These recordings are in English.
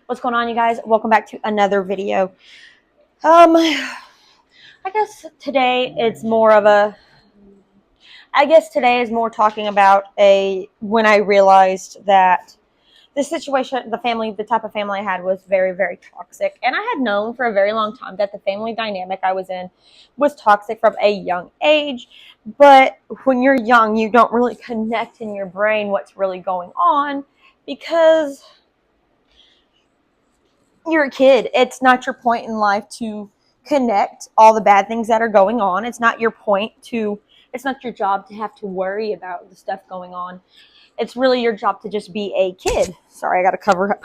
What's going on, you guys? Welcome back to another video. I guess today it's more of a today is more talking about when I realized that the situation, the type of family I had was very, very toxic. And I had known for a very long time that the family dynamic I was in was toxic from a young age. But when you're young, you don't really connect in your brain what's really going on because you're a kid. It's not your point in life to connect all the bad things that are going on. It's not your job to have to worry about the stuff going on. It's really your job to just be a kid. Sorry, I got to cover up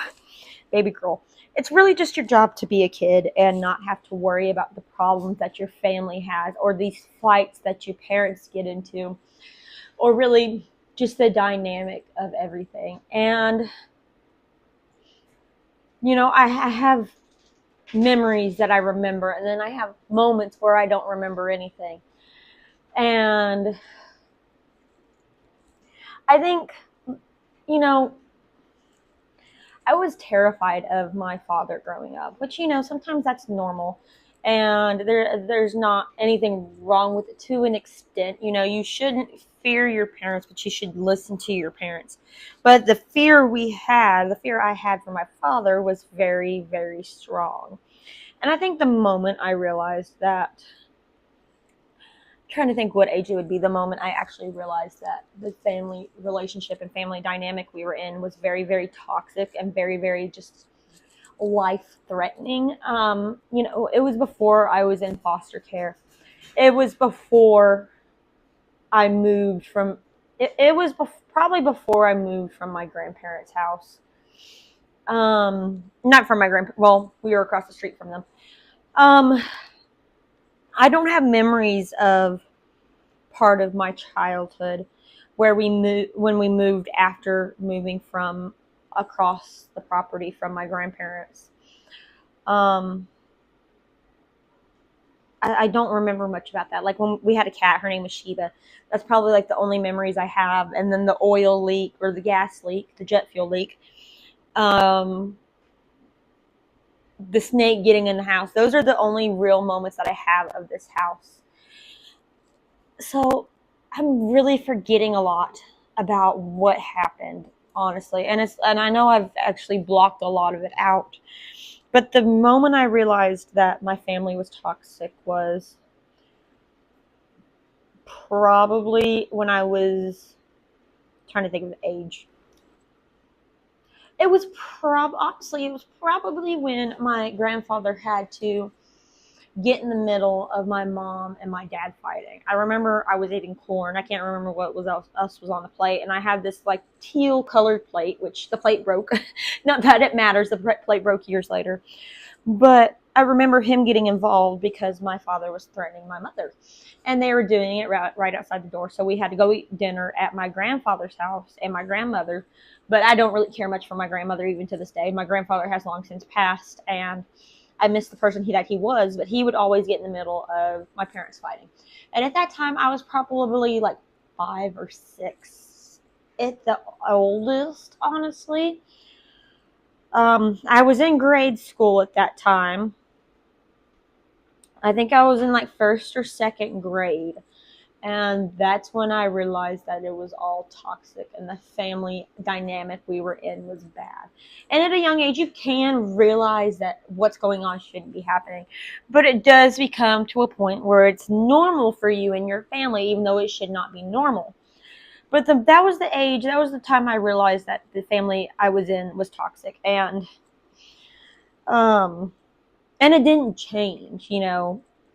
baby girl. It's really just your job to be a kid and not have to worry about the problems that your family has or these fights that your parents get into, or really just the dynamic of everything. And I have memories that I remember, and then I have moments where I don't remember anything. And I think, I was terrified of my father growing up, which, sometimes that's normal. And there's not anything wrong with it to an extent. You shouldn't fear your parents, but you should listen to your parents. But the fear I had for my father was very, very strong. And I think the moment I realized that, I'm trying to think what age it would be, the moment I actually realized that the family relationship and family dynamic we were in was very, very toxic and very, very just life-threatening. It was before I was in foster care. It was before I moved from, probably before I moved from my grandparents' house. Not from my grandparents, well, we were across the street from them. I don't have memories of part of my childhood where when we moved after moving from across the property from my grandparents. I don't remember much about that. Like when we had a cat, her name was Sheba. That's probably like the only memories I have. And then the oil leak or the gas leak, the jet fuel leak. The snake getting in the house. Those are the only real moments that I have of this house. So I'm really forgetting a lot about what happened, honestly. And I know I've actually blocked a lot of it out. But the moment I realized that my family was toxic was probably when I was trying to think of the age. It was probably when my grandfather had to get in the middle of my mom and my dad fighting. I remember I was eating corn. I can't remember what else was on the plate. And I had this like teal colored plate, which the plate broke. Not that it matters. The plate broke years later. But I remember him getting involved because my father was threatening my mother. And they were doing it right outside the door. So we had to go eat dinner at my grandfather's house and my grandmother. But I don't really care much for my grandmother even to this day. My grandfather has long since passed, and I miss the person that he was, but he would always get in the middle of my parents fighting. And at that time, I was probably like 5 or 6 at the oldest, honestly. I was in grade school at that time. I think I was in like 1st or 2nd grade. And that's when I realized that it was all toxic and the family dynamic we were in was bad. And at a young age, you can realize that what's going on shouldn't be happening. But it does become to a point where it's normal for you and your family, even though it should not be normal. But that was the time I realized that the family I was in was toxic. And it didn't change,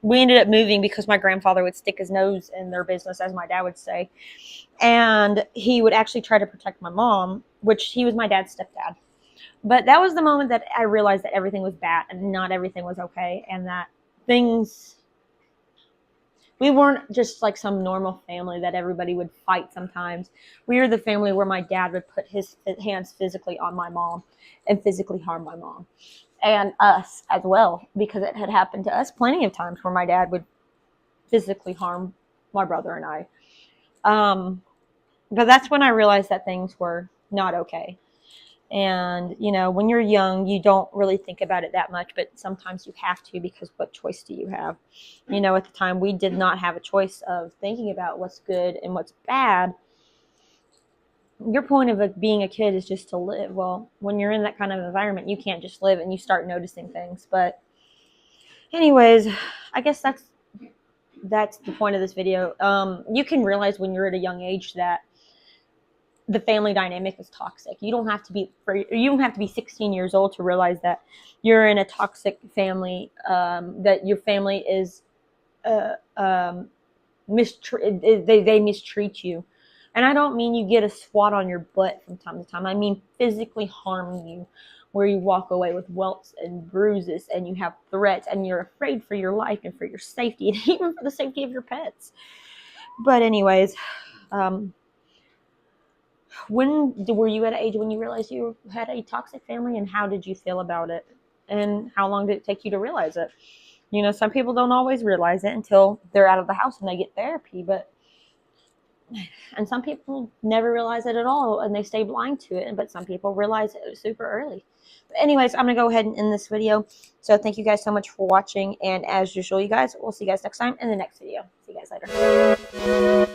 We ended up moving because my grandfather would stick his nose in their business, as my dad would say. And he would actually try to protect my mom, which he was my dad's stepdad. But that was the moment that I realized that everything was bad and not everything was okay. And that we weren't just like some normal family that everybody would fight sometimes. We were the family where my dad would put his hands physically on my mom and physically harm my mom. And us as well, because it had happened to us plenty of times where my dad would physically harm my brother and I. But that's when I realized that things were not okay. And, you know, when you're young, you don't really think about it that much, but sometimes you have to, because what choice do you have? You know, at the time, we did not have a choice of thinking about what's good and what's bad. Your point of being a kid is just to live. Well, when you're in that kind of environment, you can't just live, and you start noticing things. But anyways, I guess that's the point of this video. You can realize when you're at a young age that the family dynamic is toxic. You don't have to be 16 years old to realize that you're in a toxic family, that your family is they mistreat you. And I don't mean you get a swat on your butt from time to time. I mean physically harm you, where you walk away with welts and bruises, and you have threats, and you're afraid for your life and for your safety, and even for the safety of your pets. But anyways, when were you at an age when you realized you had a toxic family, and how did you feel about it? And how long did it take you to realize it? You know, some people don't always realize it until they're out of the house and they get therapy, and some people never realize it at all, and they stay blind to it. But some people realize it super early. But anyways, I'm going to go ahead and end this video. So thank you guys so much for watching. And as usual, you guys, we'll see you guys next time in the next video. See you guys later.